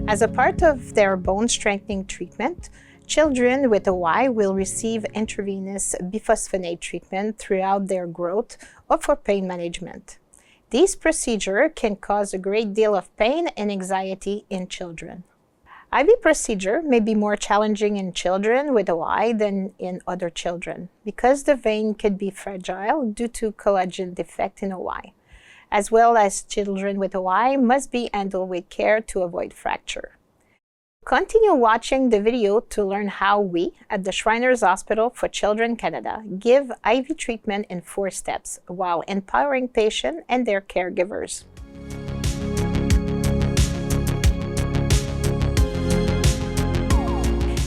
As a part of their bone strengthening treatment, children with OI will receive intravenous biphosphonate treatment throughout their growth or for pain management. These procedures can cause a great deal of pain and anxiety in children. IV procedure may be more challenging in children with OI than in other children because the vein could be fragile due to collagen defect in OI, as well as children with OI must be handled with care to avoid fracture. Continue watching the video to learn how we, at the Shriners Hospital for Children Canada, give IV treatment in 4 steps while empowering patients and their caregivers.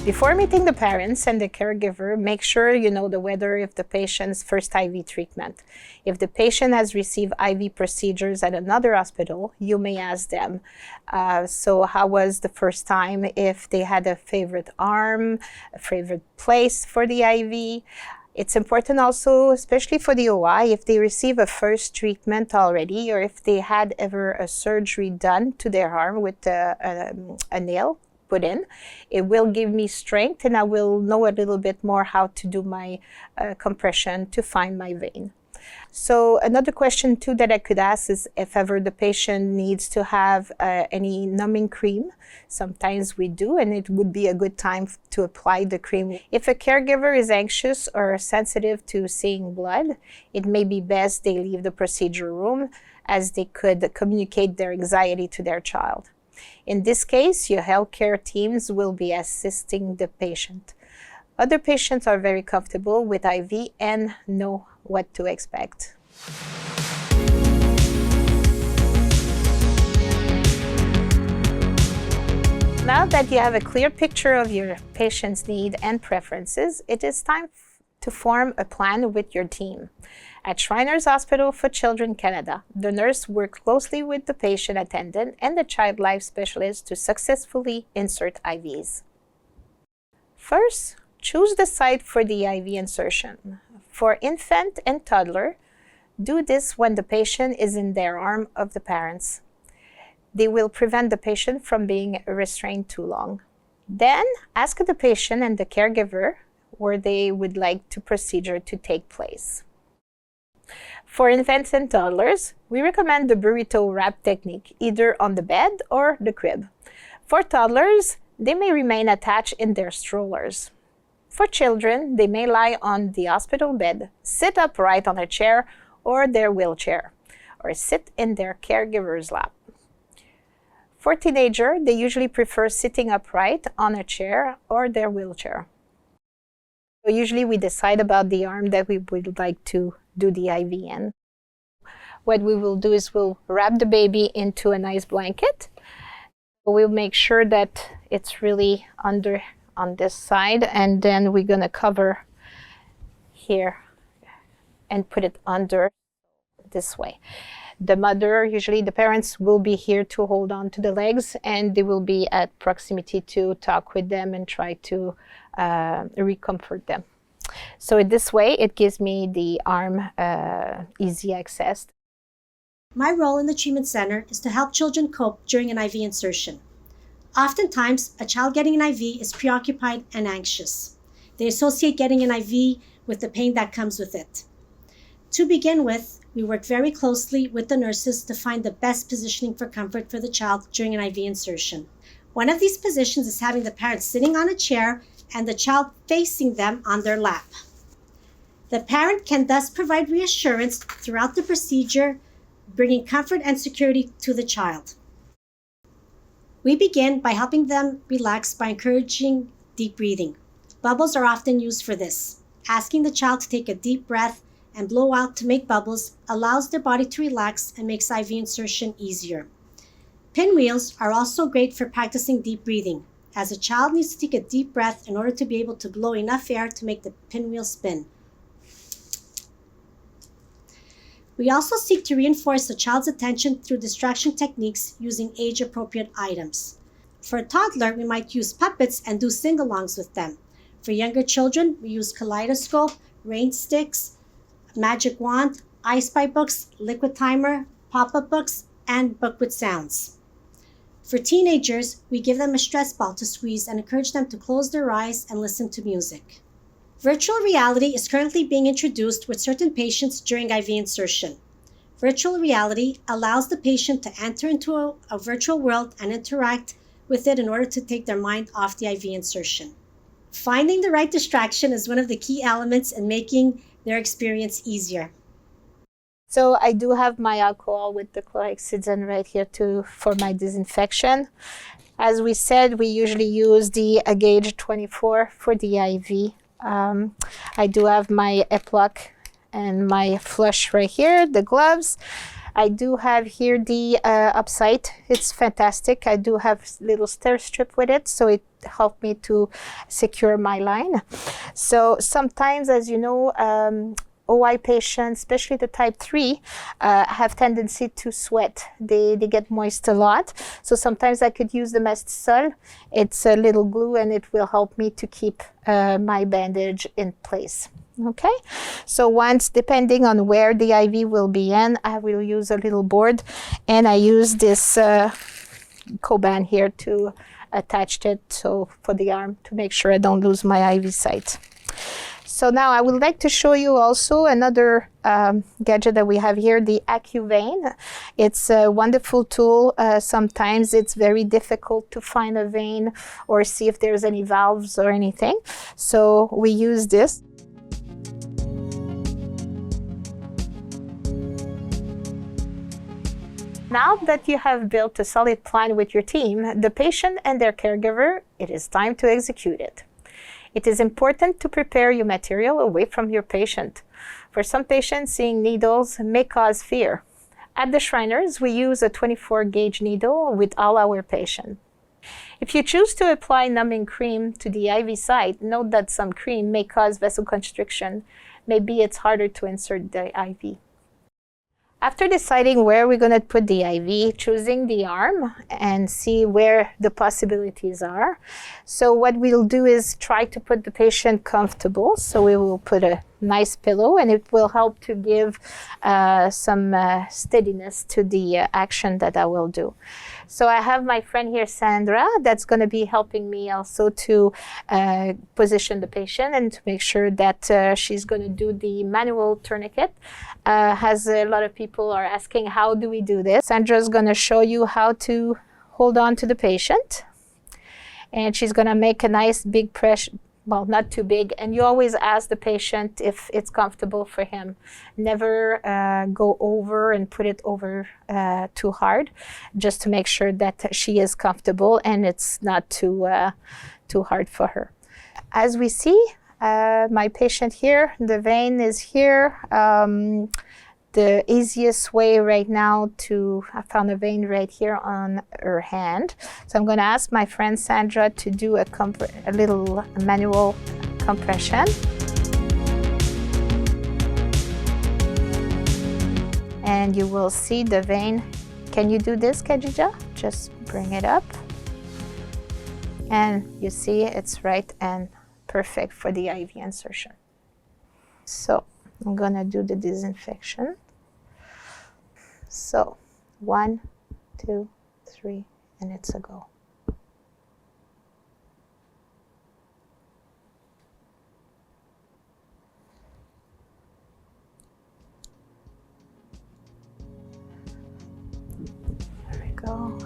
Before meeting the parents and the caregiver, make sure you know the whether of the patient's first IV treatment. If the patient has received IV procedures at another hospital, you may ask them, so how was the first time, if they had a favorite arm, a favorite place for the IV. It's important also, especially for the OI, if they receive a first treatment already or if they had ever a surgery done to their arm with a nail put in. It will give me strength and I will know a little bit more how to do my compression to find my vein. So another question too that I could ask is if ever the patient needs to have any numbing cream. Sometimes we do, and it would be a good time to apply the cream. If a caregiver is anxious or sensitive to seeing blood, it may be best they leave the procedure room as they could communicate their anxiety to their child. In this case, your healthcare teams will be assisting the patient. Other patients are very comfortable with IV and know what to expect. Now that you have a clear picture of your patient's need and preferences, it is time to form a plan with your team. At Shriners Hospital for Children Canada, the nurse works closely with the patient attendant and the child life specialist to successfully insert IVs. First, choose the site for the IV insertion. For infant and toddler, do this when the patient is in their arm of the parents. They will prevent the patient from being restrained too long. Then, ask the patient and the caregiver where they would like the procedure to take place. For infants and toddlers, we recommend the burrito wrap technique, either on the bed or the crib. For toddlers, they may remain attached in their strollers. For children, they may lie on the hospital bed, sit upright on a chair or their wheelchair, or sit in their caregiver's lap. For teenagers, they usually prefer sitting upright on a chair or their wheelchair. So usually we decide about the arm that we would like to do the IV in. What we will do is we'll wrap the baby into a nice blanket. We'll make sure that it's really under on this side, and then we're going to cover here and put it under this way. The mother, usually the parents, will be here to hold on to the legs, and they will be at proximity to talk with them and try to recomfort them. So in this way, it gives me the arm easy access. My role in the treatment center is to help children cope during an IV insertion. Oftentimes, a child getting an IV is preoccupied and anxious. They associate getting an IV with the pain that comes with it. To begin with, we work very closely with the nurses to find the best positioning for comfort for the child during an IV insertion. One of these positions is having the parent sitting on a chair and the child facing them on their lap. The parent can thus provide reassurance throughout the procedure, bringing comfort and security to the child. We begin by helping them relax by encouraging deep breathing. Bubbles are often used for this. Asking the child to take a deep breath and blow out to make bubbles allows their body to relax and makes IV insertion easier. Pinwheels are also great for practicing deep breathing, as a child needs to take a deep breath in order to be able to blow enough air to make the pinwheel spin. We also seek to reinforce the child's attention through distraction techniques using age-appropriate items. For a toddler, we might use puppets and do sing-alongs with them. For younger children, we use kaleidoscope, rain sticks, magic wand, I Spy books, liquid timer, pop-up books, and book with sounds. For teenagers, we give them a stress ball to squeeze and encourage them to close their eyes and listen to music. Virtual reality is currently being introduced with certain patients during IV insertion. Virtual reality allows the patient to enter into a virtual world and interact with it in order to take their mind off the IV insertion. Finding the right distraction is one of the key elements in making their experience easier. So I do have my alcohol with the chlorhexidine right here for my disinfection. As we said, we usually use the gauge 24 for the IV. I do have my Eplock and my flush right here, the gloves. I do have here the Upsite. It's fantastic. I do have little stir strip with it, so it helped me to secure my line. So sometimes, as you know, OI patients, especially the type 3, have tendency to sweat. They get moist a lot. So sometimes I could use the Mestisol. It's a little glue and it will help me to keep my bandage in place. Okay, so once, depending on where the IV will be in, I will use a little board, and I use this Coban here to attach it for the arm to make sure I don't lose my IV site. So now I would like to show you also another gadget that we have here, the AccuVein. It's a wonderful tool. Sometimes it's very difficult to find a vein or see if there's any valves or anything. So we use this. Now that you have built a solid plan with your team, the patient and their caregiver, it is time to execute it. It is important to prepare your material away from your patient. For some patients, seeing needles may cause fear. At the Shriners, we use a 24 gauge needle with all our patients. If you choose to apply numbing cream to the IV site, note that some cream may cause vasoconstriction. Maybe it's harder to insert the IV. After deciding where we're going to put the IV, choosing the arm and see where the possibilities are. So what we'll do is try to put the patient comfortable. So we will put a nice pillow, and it will help to give some steadiness to the action that I will do. So I have my friend here, Sandra, that's going to be helping me also to position the patient and to make sure that she's going to do the manual tourniquet. As a lot of people are asking, how do we do this? Sandra's going to show you how to hold on to the patient. And she's going to make a nice big press, well, not too big. And you always ask the patient if it's comfortable for him. Never go over and put it over too hard, just to make sure that she is comfortable and it's not too hard for her. As we see, my patient here, the vein is here. The easiest way right now I found a vein right here on her hand. So I'm going to ask my friend Sandra to do a little manual compression. And you will see the vein. Can you do this, Khadija? Just bring it up. And you see it's right and perfect for the IV insertion. So I'm gonna do the disinfection. So 1, 2, 3, and it's a go. There we go.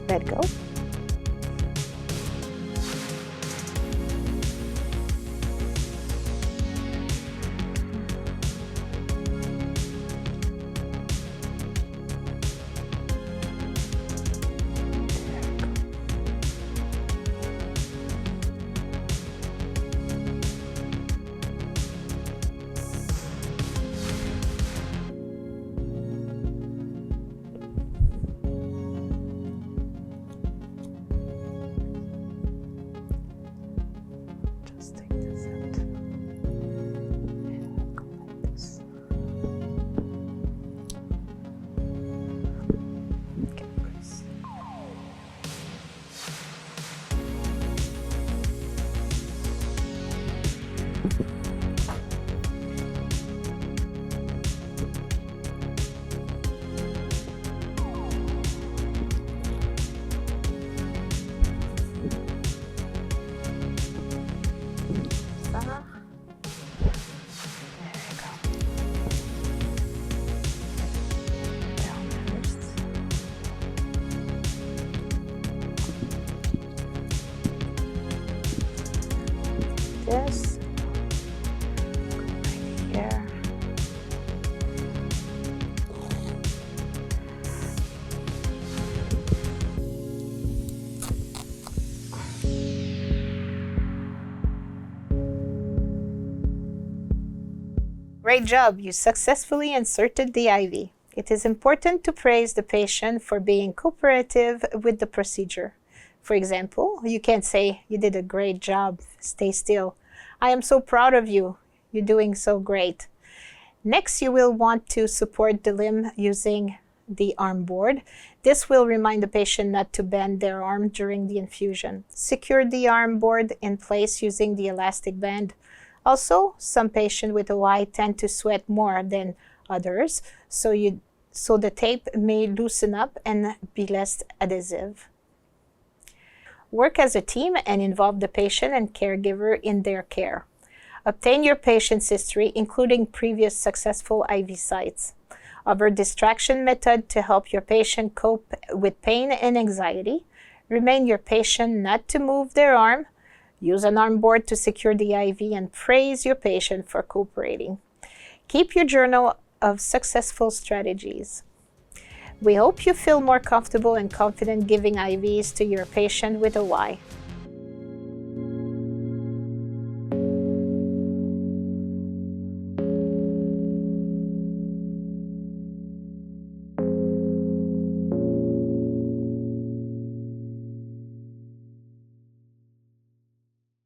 Let go. this. Right here. Great job! You successfully inserted the IV. It is important to praise the patient for being cooperative with the procedure. For example, you can say, "You did a great job. Stay still. I am so proud of you. You're doing so great." Next, you will want to support the limb using the arm board. This will remind the patient not to bend their arm during the infusion. Secure the arm board in place using the elastic band. Also, some patients with OI tend to sweat more than others, so the tape may loosen up and be less adhesive. Work as a team and involve the patient and caregiver in their care. Obtain your patient's history, including previous successful IV sites. Other distraction method to help your patient cope with pain and anxiety. Remind your patient not to move their arm. Use an arm board to secure the IV and praise your patient for cooperating. Keep your journal of successful strategies. We hope you feel more comfortable and confident giving IVs to your patient with OI.